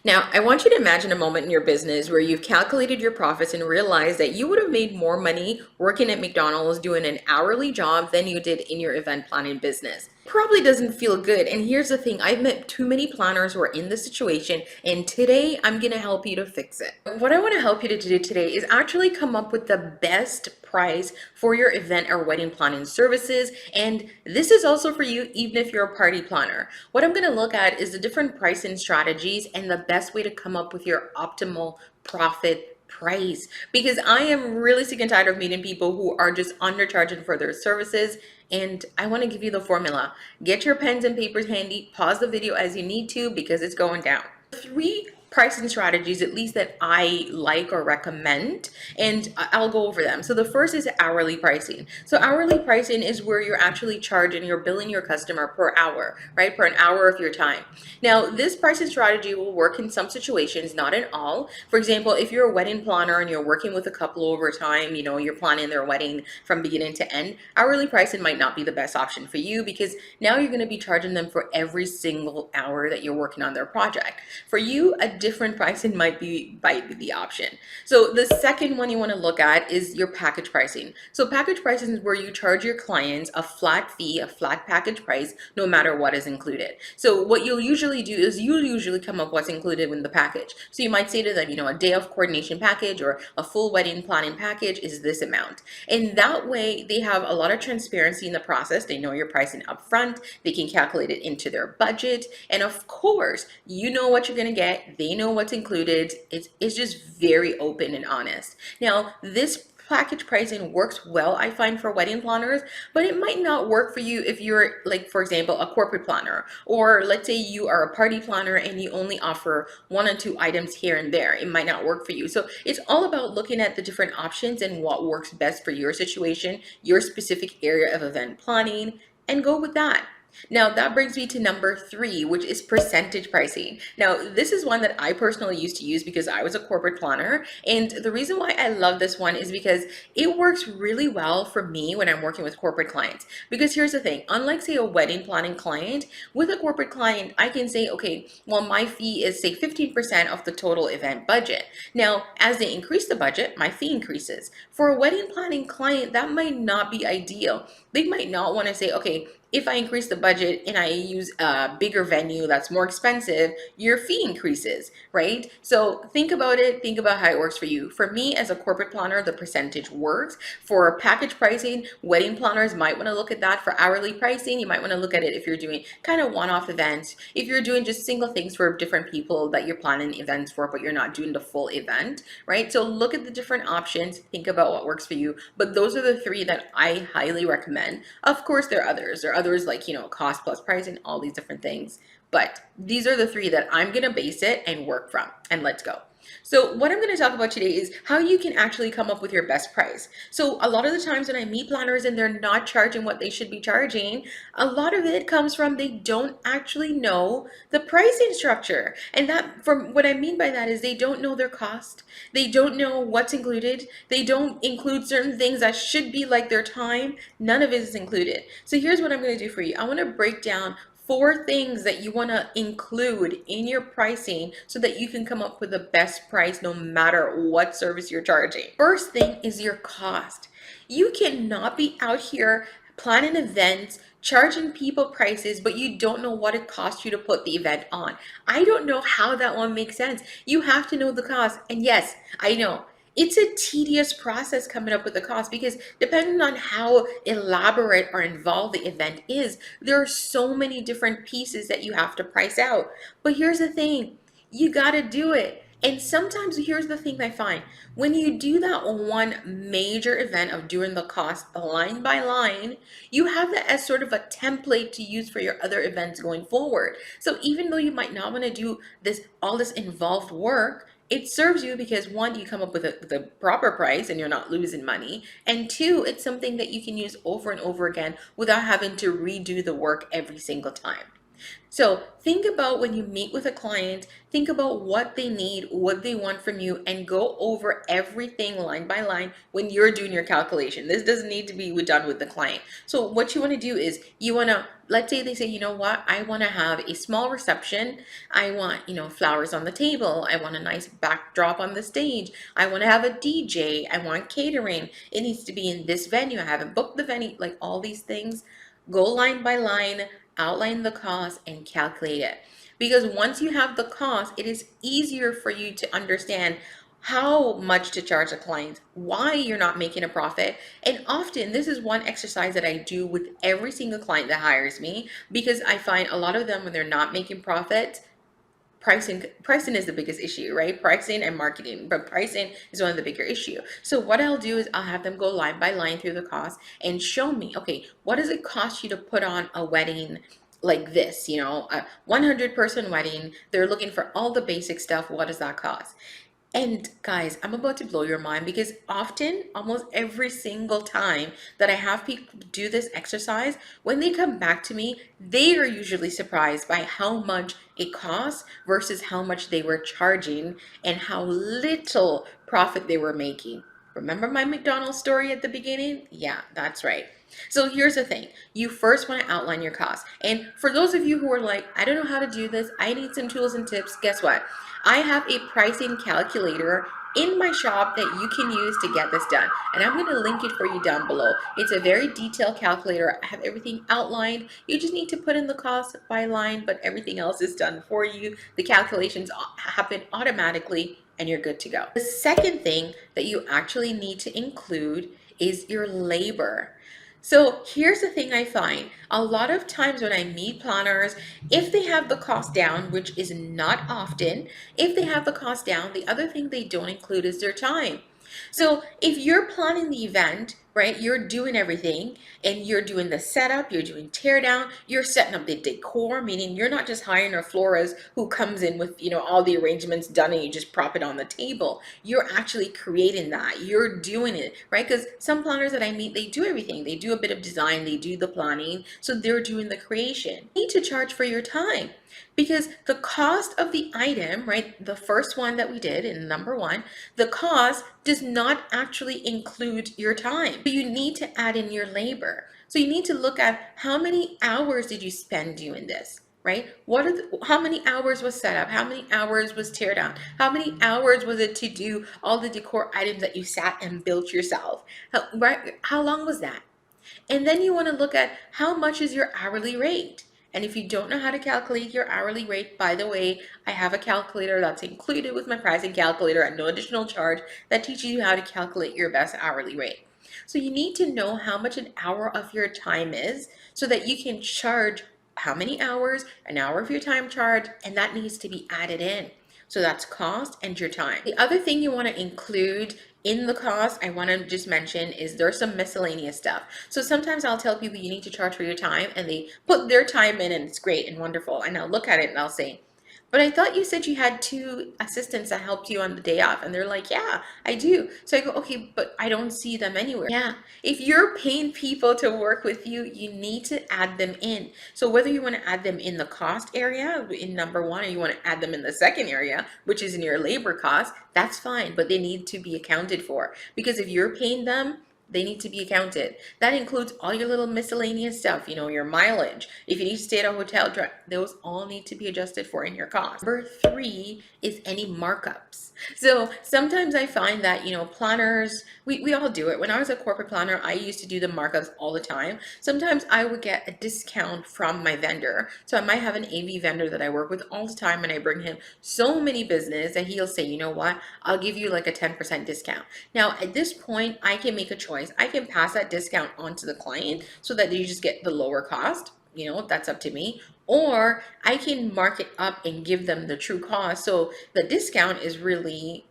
Now, I want you to imagine a moment in your business where you've calculated your profits and realized that you would have made more money working at McDonald's doing an hourly job than you did in your event planning business. Probably doesn't feel good. And here's the thing, I've met too many planners who are in this situation, and today I'm going to help you to fix it. What I want to help you to do today is actually come up with the best price for your event or wedding planning services. And this is also for you, even if you're a party planner. What I'm going to look at is the different pricing strategies and the best way to come up with your optimal profit price, because I am really sick and tired of meeting people who are just undercharging for their services. And I want to give you the formula. Get your pens and papers handy, pause the video as you need to, because it's going down. Three pricing strategies, at least that I like or recommend, and I'll go over them. So the first is hourly pricing. So hourly pricing is where you're actually charging, you're billing your customer per hour, right? Per an hour of your time. Now, this pricing strategy will work in some situations, not in all. For example, if you're a wedding planner and you're working with a couple over time, you're planning their wedding from beginning to end, hourly pricing might not be the best option for you, because now you're going to be charging them for every single hour that you're working on their project. For you, a different pricing might be the option. So the second one you want to look at is your package pricing. So package pricing is where you charge your clients a flat fee, a flat package price, no matter what is included. So what you'll usually do is you'll usually come up what's included in the package. So you might say to them, a day of coordination package or a full wedding planning package is this amount. And that way they have a lot of transparency in the process. They know your pricing up front. They can calculate it into their budget. And of course, you know what you're going to get. They know what's included. It's just very open and honest. Now, this package pricing works well, I find, for wedding planners, but it might not work for you if you're, like, for example, a corporate planner, or let's say you are a party planner and you only offer one or two items here and there. It might not work for you. So it's all about looking at the different options and what works best for your situation, your specific area of event planning, and go with that. Now that brings me to number 3, which is percentage pricing. Now this is one that I personally used to use because I was a corporate planner, and the reason why I love this one is because it works really well for me when I'm working with corporate clients. Because here's the thing, unlike say a wedding planning client, with a corporate client I can say, okay, well, my fee is say 15% of the total event budget. Now as they increase the budget, my fee increases. For a wedding planning client, that might not be ideal. They might not want to say, okay, if I increase the budget and I use a bigger venue that's more expensive, your fee increases, right? So think about it, think about how it works for you. For me as a corporate planner, the percentage works. For package pricing, wedding planners might want to look at that. For hourly pricing, you might want to look at it if you're doing kind of one-off events, if you're doing just single things for different people that you're planning events for, but you're not doing the full event, right? So look at the different options, think about what works for you. But those are the 3 that I highly recommend. Of course, there are others. There are others like, cost plus pricing, all these different things. But these are the 3 that I'm going to base it and work from. And let's go. So what I'm going to talk about today is how you can actually come up with your best price. So a lot of the times when I meet planners and they're not charging what they should be charging, a lot of it comes from they don't actually know the pricing structure. And that, from what I mean by that, is they don't know their cost. They don't know what's included. They don't include certain things that should be, like their time. None of it is included. So here's what I'm going to do for you. I want to break down 4 things that you want to include in your pricing so that you can come up with the best price no matter what service you're charging. First thing is your cost. You cannot be out here planning events, charging people prices, but you don't know what it costs you to put the event on. I don't know how that one makes sense. You have to know the cost. And yes, I know it's a tedious process coming up with the cost, because depending on how elaborate or involved the event is, there are so many different pieces that you have to price out. But here's the thing, you got to do it. And sometimes here's the thing I find, when you do that one major event of doing the cost line by line, you have that as sort of a template to use for your other events going forward. So even though you might not want to do all this involved work, it serves you because, 1, you come up with the proper price and you're not losing money. And 2, it's something that you can use over and over again without having to redo the work every single time. So think about when you meet with a client, think about what they need, what they want from you, and go over everything line by line when you're doing your calculation. This doesn't need to be done with the client. So what you want to do is you want to, let's say they say, you know what, I want to have a small reception. I want, flowers on the table. I want a nice backdrop on the stage. I want to have a DJ. I want catering. It needs to be in this venue. I haven't booked the venue, like all these things. Go line by line, outline the cost, and calculate it. Because once you have the cost, it is easier for you to understand how much to charge a client, why you're not making a profit. And often this is one exercise that I do with every single client that hires me, because I find a lot of them, when they're not making profit, pricing is the biggest issue, right? Pricing and marketing, but pricing is one of the bigger issue. So what I'll do is I'll have them go line by line through the cost and show me, okay, what does it cost you to put on a wedding like this, a 100-person wedding? They're looking for all the basic stuff. What does that cost? And guys, I'm about to blow your mind, because often, almost every single time that I have people do this exercise, when they come back to me, they are usually surprised by how much it costs versus how much they were charging and how little profit they were making. Remember my McDonald's story at the beginning? Yeah, that's right. So here's the thing. You first want to outline your costs. And for those of you who are like, I don't know how to do this, I need some tools and tips, guess what? I have a pricing calculator in my shop that you can use to get this done. And I'm going to link it for you down below. It's a very detailed calculator. I have everything outlined. You just need to put in the cost by line, but everything else is done for you. The calculations happen automatically and you're good to go. The second thing that you actually need to include is your labor. So here's the thing I find. A lot of times when I meet planners, if they have the cost down, which is not often, if they have the cost down, the other thing they don't include is their time. So if you're planning the event, right, you're doing everything, and you're doing the setup, you're doing tear down, you're setting up the decor, meaning you're not just hiring a florist who comes in with, all the arrangements done and you just prop it on the table. You're actually creating that. You're doing it, right? Because some planners that I meet, they do everything. They do a bit of design, they do the planning, so they're doing the creation. You need to charge for your time. Because the cost of the item, right, the first one that we did in number one, the cost does not actually include your time. So you need to add in your labor. So you need to look at how many hours did you spend doing this, right? How many hours was set up? How many hours was tear down? How many hours was it to do all the decor items that you sat and built yourself? How long was that? And then you want to look at how much is your hourly rate. And if you don't know how to calculate your hourly rate, by the way, I have a calculator that's included with my pricing calculator at no additional charge that teaches you how to calculate your best hourly rate. So you need to know how much an hour of your time is so that you can charge how many hours, an hour of your time charge, and that needs to be added in. So that's cost and your time. The other thing you want to include in the cost, I want to just mention, is there's some miscellaneous stuff. So sometimes I'll tell people you need to charge for your time, and they put their time in and it's great and wonderful. And I'll look at it and I'll say, but I thought you said you had 2 assistants that helped you on the day off. And they're like, yeah, I do. So I go, okay, but I don't see them anywhere. Yeah, if you're paying people to work with you, you need to add them in. So whether you want to add them in the cost area in number one, or you want to add them in the second area, which is in your labor cost, that's fine, but they need to be accounted for. Because if you're paying them, they need to be accounted. That includes all your little miscellaneous stuff, your mileage. If you need to stay at a hotel, those all need to be adjusted for in your cost. Number 3 is any markups. So sometimes I find that, planners, we all do it. When I was a corporate planner, I used to do the markups all the time. Sometimes I would get a discount from my vendor. So I might have an AV vendor that I work with all the time, and I bring him so many business that he'll say, you know what, I'll give you like a 10% discount. Now at this point, I can make a choice. I can pass that discount on to the client so that you just get the lower cost. That's up to me. Or I can mark it up and give them the true cost. So the discount is really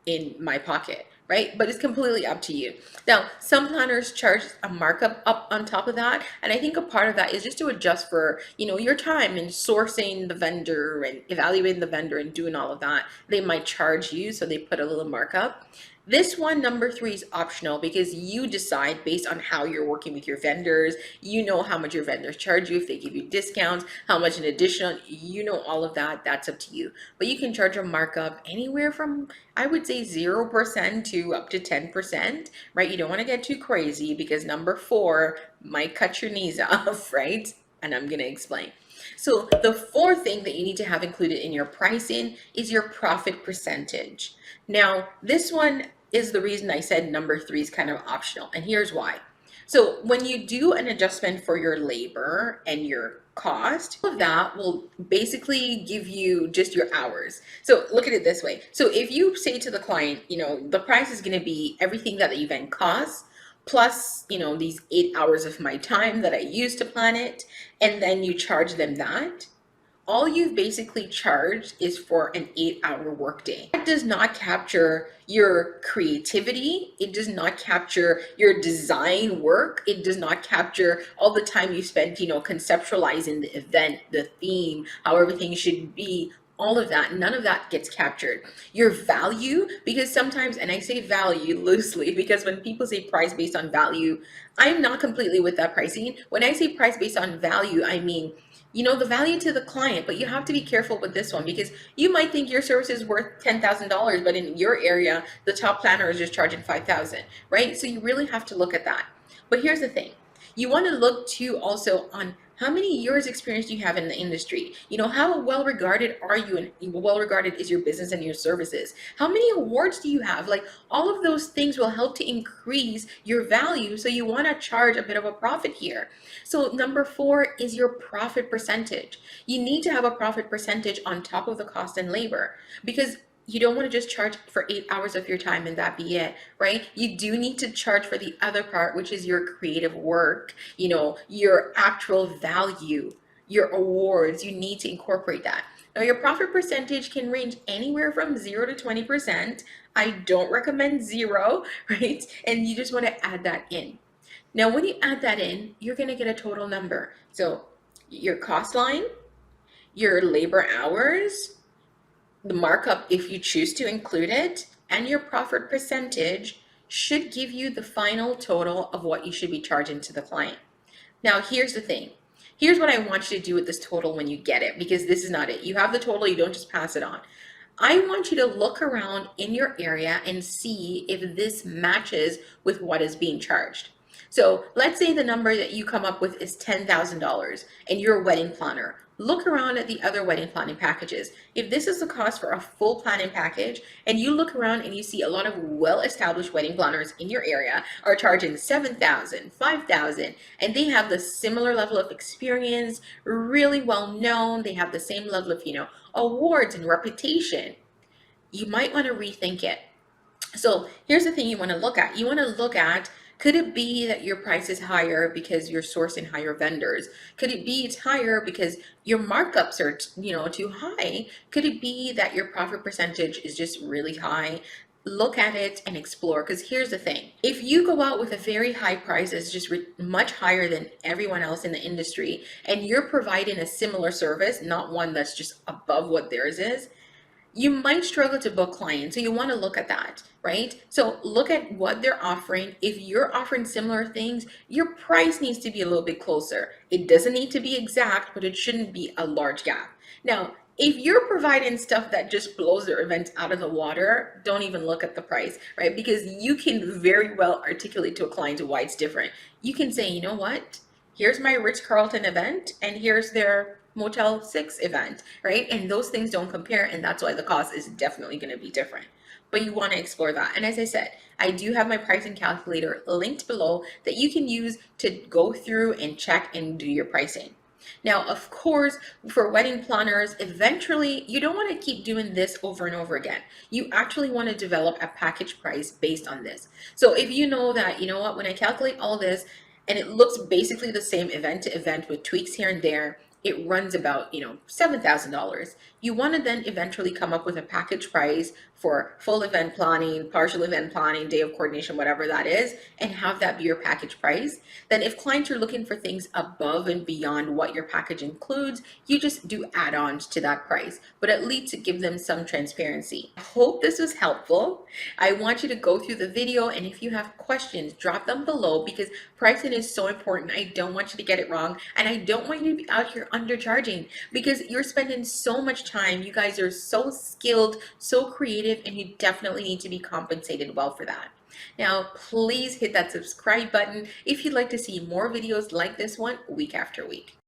in my pocket, right? But it's completely up to you. Now, some planners charge a markup up on top of that. And I think a part of that is just to adjust for, your time in sourcing the vendor and evaluating the vendor and doing all of that. They might charge you, so they put a little markup. This one, number three, is optional because you decide based on how you're working with your vendors. You know how much your vendors charge you, if they give you discounts, how much an additional, you know, all of that. That's up to you. But you can charge a markup anywhere from, I would say, 0% to up to 10%, right? You don't want to get too crazy because number four might cut your knees off, right? And I'm going to explain. So the fourth thing that you need to have included in your pricing is your profit percentage. Now, this one is the reason I said number three is kind of optional, and here's why. So when you do an adjustment for your labor and your cost, all of that will basically give you just your hours. So look at it this way. So if you say to the client, you know, the price is going to be everything that the event costs, plus, you know, these 8 hours of my time that I use to plan it, and then you charge them that, all you've basically charged is for an 8-hour workday. That does not capture your creativity. It does not capture your design work. It does not capture all the time you spent, you know, conceptualizing the event, the theme, how everything should be. All of that, none of that gets captured. Your value, because sometimes, and I say value loosely, because when people say price based on value, I'm not completely with that pricing. When I say price based on value, I mean, you know, the value to the client, but you have to be careful with this one because you might think your service is worth $10,000, but in your area, the top planner is just charging 5,000, right? So you really have to look at that. But here's the thing. You want to look too also on how many years experience do you have in the industry? You know, how well regarded are you and well regarded is your business and your services? How many awards do you have? Like all of those things will help to increase your value. So you want to charge a bit of a profit here. So number four is your profit percentage. You need to have a profit percentage on top of the cost and labor because you don't want to just charge for 8 hours of your time and that be it, right? You do need to charge for the other part, which is your creative work, you know, your actual value, your awards. You need to incorporate that. Now, your profit percentage can range anywhere from 0 to 20%. I don't recommend zero, right? And you just want to add that in. Now, when you add that in, you're going to get a total number. So your cost line, your labor hours, the markup, if you choose to include it, and your profit percentage should give you the final total of what you should be charging to the client. Now, here's the thing. Here's what I want you to do with this total when you get it, because this is not it. You have the total, you don't just pass it on. I want you to look around in your area and see if this matches with what is being charged. So let's say the number that you come up with is $10,000 and you're a wedding planner. Look around at the other wedding planning packages. If this is the cost for a full planning package and you look around and you see a lot of well-established wedding planners in your area are charging $7,000, $5,000, and they have the similar level of experience, really well known, they have the same level of, you know, awards and reputation, you might want to rethink it. So here's the thing you want to look at. You want to look at, could it be that your price is higher because you're sourcing higher vendors? Could it be it's higher because your markups are, you know, too high? Could it be that your profit percentage is just really high? Look at it and explore, because here's the thing. If you go out with a very high price that's just much higher than everyone else in the industry, and you're providing a similar service, not one that's just above what theirs is, you might struggle to book clients. So you want to look at that, right? So look at what they're offering. If you're offering similar things, your price needs to be a little bit closer. It doesn't need to be exact, but it shouldn't be a large gap. Now, if you're providing stuff that just blows their events out of the water, don't even look at the price, right? Because you can very well articulate to a client why it's different. You can say, you know what? Here's my Ritz-Carlton event, and here's their Motel 6 event, right? And those things don't compare, and that's why the cost is definitely going to be different. But you want to explore that. And as I said, I do have my pricing calculator linked below that you can use to go through and check and do your pricing. Now, of course, for wedding planners, eventually you don't want to keep doing this over and over again. You actually want to develop a package price based on this. So if you know that, you know what, when I calculate all this and it looks basically the same event to event with tweaks here and there, it runs about, you know, $7,000. You want to then eventually come up with a package price for full event planning, partial event planning, day of coordination, whatever that is, and have that be your package price. Then if clients are looking for things above and beyond what your package includes, you just do add-ons to that price, but at least to give them some transparency. I hope this was helpful. I want you to go through the video, and if you have questions, drop them below, because pricing is so important. I don't want you to get it wrong, and I don't want you to be out here undercharging, because you're spending so much time. You guys are so skilled, so creative, and you definitely need to be compensated well for that. Now, please hit that subscribe button if you'd like to see more videos like this one week after week.